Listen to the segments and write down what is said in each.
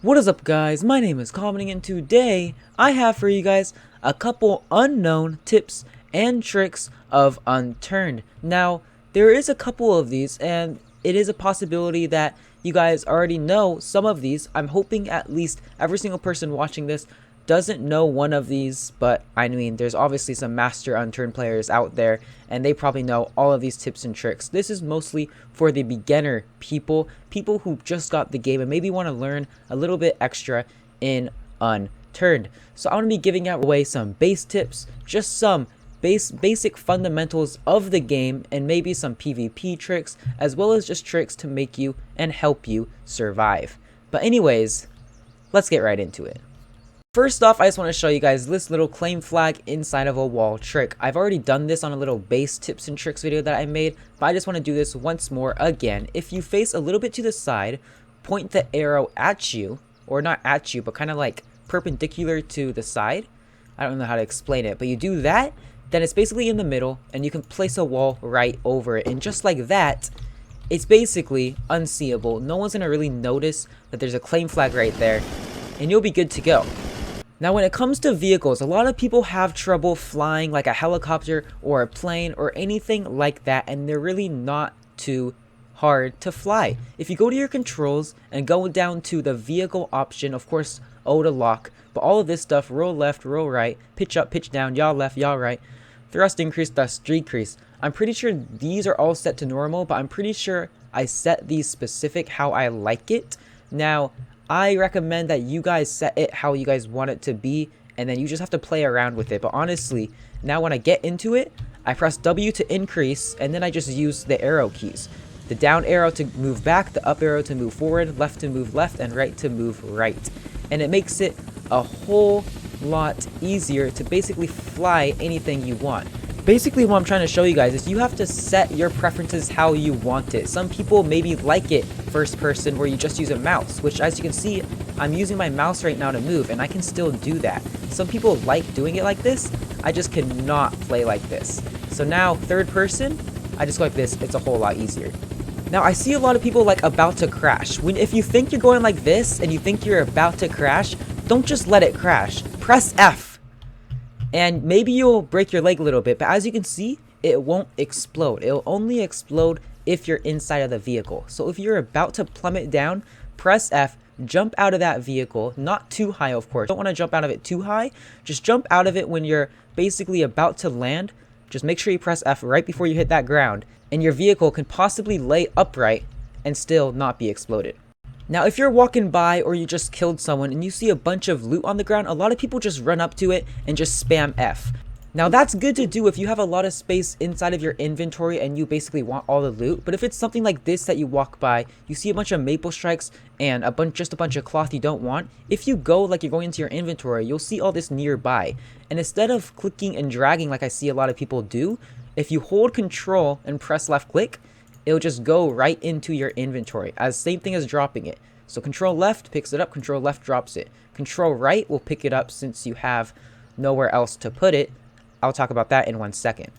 What is up, guys? My name is Kameding, and today I have for you guys a couple unknown tips and tricks of Unturned. Now, there is a couple of these, and it is a possibility that you guys already know some of these. I'm hoping at least every single person watching this doesn't know one of these, but I mean, there's obviously some master Unturned players out there, and they probably know all of these tips and tricks. This is mostly for the beginner people who just got the game and maybe want to learn a little bit extra in Unturned. So I'm going to be giving away some base tips, just some basic fundamentals of the game, and maybe some PvP tricks, as well as just tricks to make you and help you survive. But anyways, let's get right into it. First off, I just want to show you guys this little claim flag inside of a wall trick. I've already done this on a little base tips and tricks video that I made, but I just want to do this once more again. If you face a little bit to the side, point the arrow at you, or not at you, but kind of like perpendicular to the side. I don't know how to explain it, but you do that, then it's basically in the middle, and you can place a wall right over it. And just like that, it's basically unseeable. No one's going to really notice that there's a claim flag right there, and you'll be good to go. Now, when it comes to vehicles, a lot of people have trouble flying like a helicopter or a plane or anything like that, and they're really not too hard to fly. If you go to your controls and go down to the vehicle option, of course, O to lock, but all of this stuff, roll left, roll right, pitch up, pitch down, yaw left, yaw right, thrust increase, thrust decrease. I'm pretty sure these are all set to normal, but I'm pretty sure I set these specific how I like it. Now, I recommend that you guys set it how you guys want it to be, and then you just have to play around with it. But honestly, now when I get into it, I press W to increase, and then I just use the arrow keys. The down arrow to move back, the up arrow to move forward, left to move left, and right to move right. And it makes it a whole lot easier to basically fly anything you want. Basically, what I'm trying to show you guys is you have to set your preferences how you want it. Some people maybe like it first person where you just use a mouse, which as you can see, I'm using my mouse right now to move, and I can still do that. Some people like doing it like this. I just cannot play like this. So now, third person, I just go like this. It's a whole lot easier. Now, I see a lot of people like about to crash. If you think you're going like this and you think you're about to crash, don't just let it crash. Press F. And maybe you'll break your leg a little bit, but as you can see, it won't explode. It'll only explode if you're inside of the vehicle. So if you're about to plummet down, press F, jump out of that vehicle, not too high, of course. Don't want to jump out of it too high. Just jump out of it when you're basically about to land. Just make sure you press F right before you hit that ground, and your vehicle can possibly lay upright and still not be exploded. Now, if you're walking by or you just killed someone and you see a bunch of loot on the ground, a lot of people just run up to it and just spam F. Now, that's good to do if you have a lot of space inside of your inventory and you basically want all the loot. But if it's something like this that you walk by, you see a bunch of maple strikes and just a bunch of cloth you don't want, if you go like you're going into your inventory, you'll see all this nearby. And instead of clicking and dragging like I see a lot of people do, if you hold control and press left click, it'll just go right into your inventory, as same thing as dropping it. So control left picks it up, control left drops it. Control right will pick it up since you have nowhere else to put it. I'll talk about that in 1 second.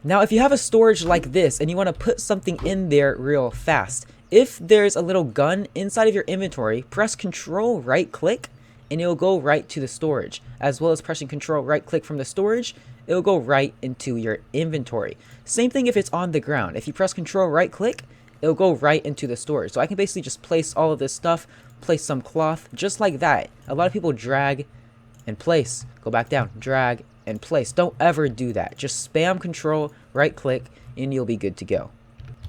Now, if you have a storage like this and you want to put something in there real fast, if there's a little gun inside of your inventory, press control right click and it'll go right to the storage. As well as pressing control right click from the storage, it'll go right into your inventory. Same thing if it's on the ground. If you press control right click, it'll go right into the storage. So I can basically just place all of this stuff, place some cloth, just like that. A lot of people drag and place, go back down, drag and place. Don't ever do that. Just spam control right click and you'll be good to go.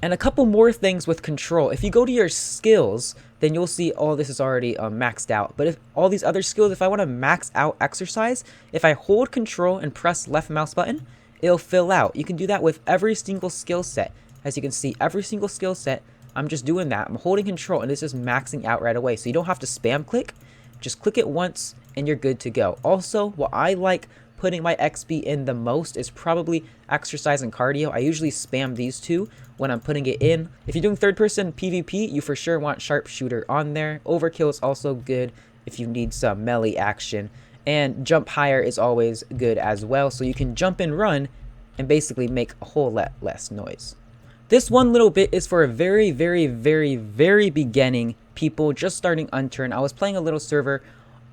And a couple more things with control. If you go to your skills, then you'll see all this is already maxed out. But if all these other skills, if I want to max out exercise, if I hold control and press left mouse button, it'll fill out. You can do that with every single skill set. As you can see, every single skill set, I'm just doing that. I'm holding control and it's just maxing out right away. So you don't have to spam click. Just click it once and you're good to go. Also, what I like putting my XP in the most is probably exercise and cardio. I usually spam these two when I'm putting it in. If you're doing third person PvP, you for sure want sharpshooter on there. Overkill is also good if you need some melee action. And jump higher is always good as well. So you can jump and run and basically make a whole lot less noise. This one little bit is for a very beginning people just starting Unturned. I was playing a little server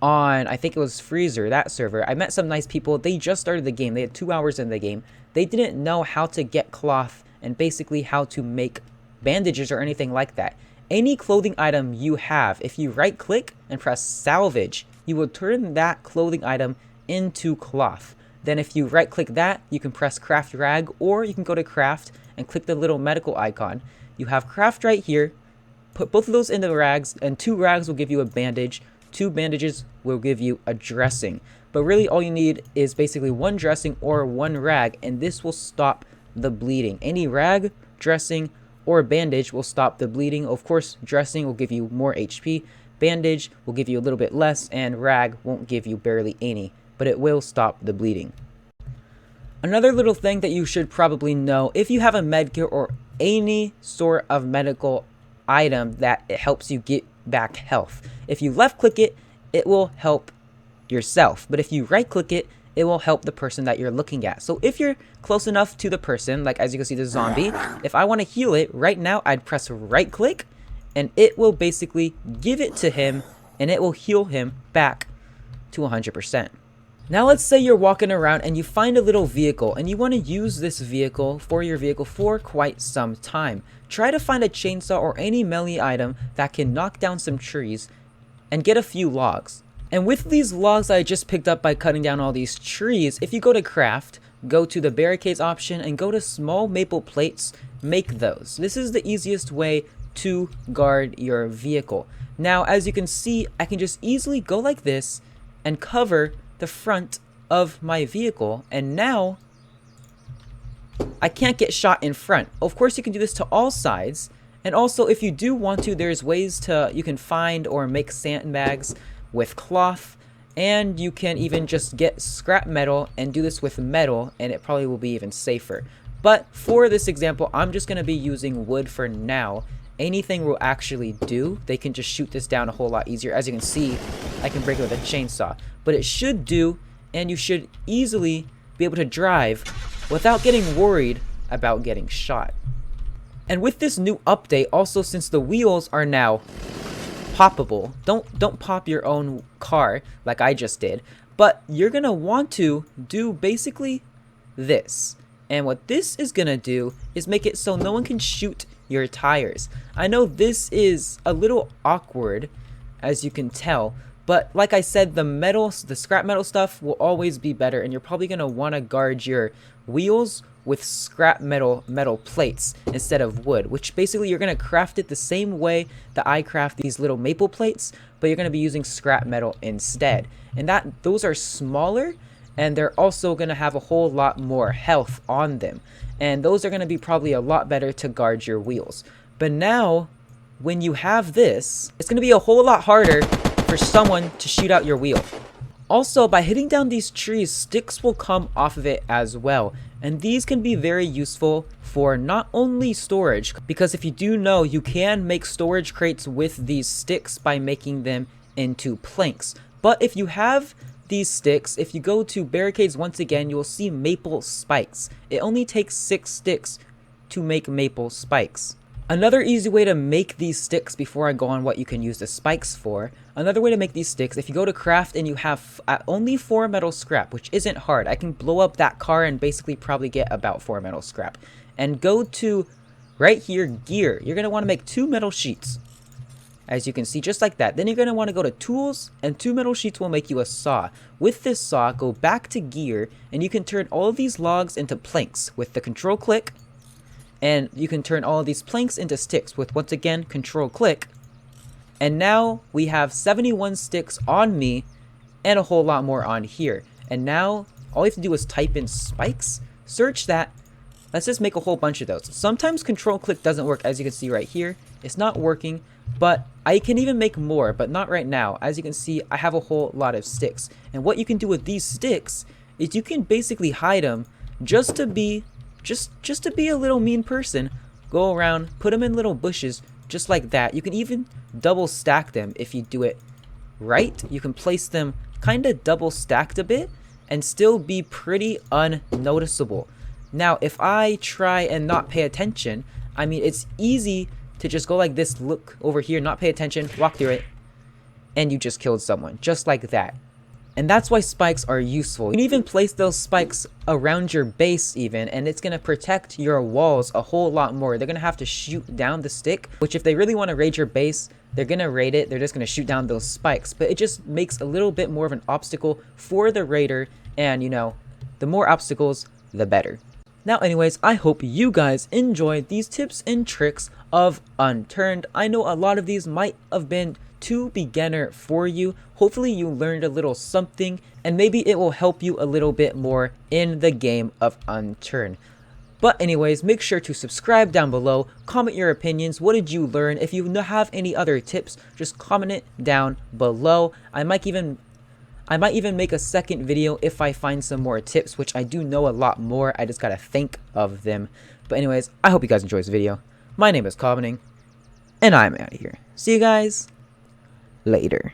on, I think it was Freezer, that server. I met some nice people. They just started the game. They had 2 hours in the game. They didn't know how to get cloth and basically how to make bandages or anything like that. Any clothing item you have, if you right click and press salvage, you will turn that clothing item into cloth. Then if you right click that, you can press craft rag, or you can go to craft and click the little medical icon. You have craft right here. Put both of those into rags, and 2 rags will give you a bandage. 2 bandages will give you a dressing. But really all you need is basically 1 dressing or 1 rag, and this will stop the bleeding. Any rag, dressing, or bandage will stop the bleeding. Of course, dressing will give you more HP, bandage will give you a little bit less, and rag won't give you barely any, but it will stop the bleeding. Another little thing that you should probably know, if you have a medkit or any sort of medical item that it helps you get back health. If you left click it, it will help yourself. But if you right click it, it will help the person that you're looking at. So if you're close enough to the person, like as you can see the zombie, if I want to heal it right now, I'd press right click and it will basically give it to him and it will heal him back to 100%. Now let's say you're walking around and you find a little vehicle and you want to use this vehicle for your vehicle for quite some time. Try to find a chainsaw or any melee item that can knock down some trees and get a few logs. And with these logs I just picked up by cutting down all these trees, if you go to craft, go to the barricades option and go to small maple plates, make those. This is the easiest way to guard your vehicle. Now as you can see, I can just easily go like this and cover the front of my vehicle, and now I can't get shot in front. Of course you can do this to all sides, and also if you do want to, there's ways to, you can find or make sandbags with cloth, and you can even just get scrap metal and do this with metal, and it probably will be even safer. But for this example, I'm just going to be using wood for now. Anything will actually do. They can just shoot this down a whole lot easier. As you can see, I can break it with a chainsaw, but it should do, and you should easily be able to drive without getting worried about getting shot. And with this new update, also since the wheels are now poppable, don't pop your own car like I just did, but you're gonna want to do basically this. And what this is gonna do is make it so no one can shoot your tires. I know this is a little awkward, as you can tell, but like I said, the scrap metal stuff will always be better, and you're probably gonna want to guard your wheels with scrap metal plates instead of wood, which basically you're gonna craft it the same way that I craft these little maple plates, but you're gonna be using scrap metal instead. And those are smaller, and they're also gonna have a whole lot more health on them, and those are gonna be probably a lot better to guard your wheels. But now when you have this, it's gonna be a whole lot harder for someone to shoot out your wheel. Also, by hitting down these trees, sticks will come off of it as well, and these can be very useful for not only storage, because if you do know, you can make storage crates with these sticks by making them into planks. But if you have these sticks, if you go to barricades once again, you will see maple spikes. It only takes 6 sticks to make maple spikes. Another easy way to make these sticks, before I go on what you can use the spikes for, another way to make these sticks, if you go to craft and you have only 4 metal scrap, which isn't hard, I can blow up that car and basically probably get about 4 metal scrap. And go to right here, gear, you're going to want to make 2 metal sheets. As you can see, just like that. Then you're going to want to go to tools, and 2 metal sheets will make you a saw. With this saw, go back to gear, and you can turn all of these logs into planks with the control click. And you can turn all of these planks into sticks with, once again, control click. And now we have 71 sticks on me and a whole lot more on here. And now all you have to do is type in spikes, search that. Let's just make a whole bunch of those. Sometimes control click doesn't work, as you can see right here. It's not working, but I can even make more, but not right now. As you can see, I have a whole lot of sticks. And what you can do with these sticks is you can basically hide them just to be a little mean person. Go around, put them in little bushes, just like that. You can even double stack them if you do it right. You can place them kind of double stacked a bit and still be pretty unnoticeable. Now, if I try and not pay attention, I mean, it's easy to just go like this, look over here, not pay attention, walk through it, and you just killed someone, just like that. And that's why spikes are useful. You can even place those spikes around your base even, and it's going to protect your walls a whole lot more. They're going to have to shoot down the stick, which if they really want to raid your base, they're going to raid it. They're just going to shoot down those spikes. But it just makes a little bit more of an obstacle for the raider, and you know, the more obstacles, the better. Now anyways, I hope you guys enjoyed these tips and tricks of Unturned. I know a lot of these might have been too beginner for you. Hopefully you learned a little something, and maybe it will help you a little bit more in the game of Unturned. But anyways, make sure to subscribe down below, comment your opinions, what did you learn? If you have any other tips, just comment it down below. I might even make a second video if I find some more tips, which I do know a lot more. I just gotta think of them. But anyways, I hope you guys enjoyed this video. My name is Kameding, and I'm out of here. See you guys later.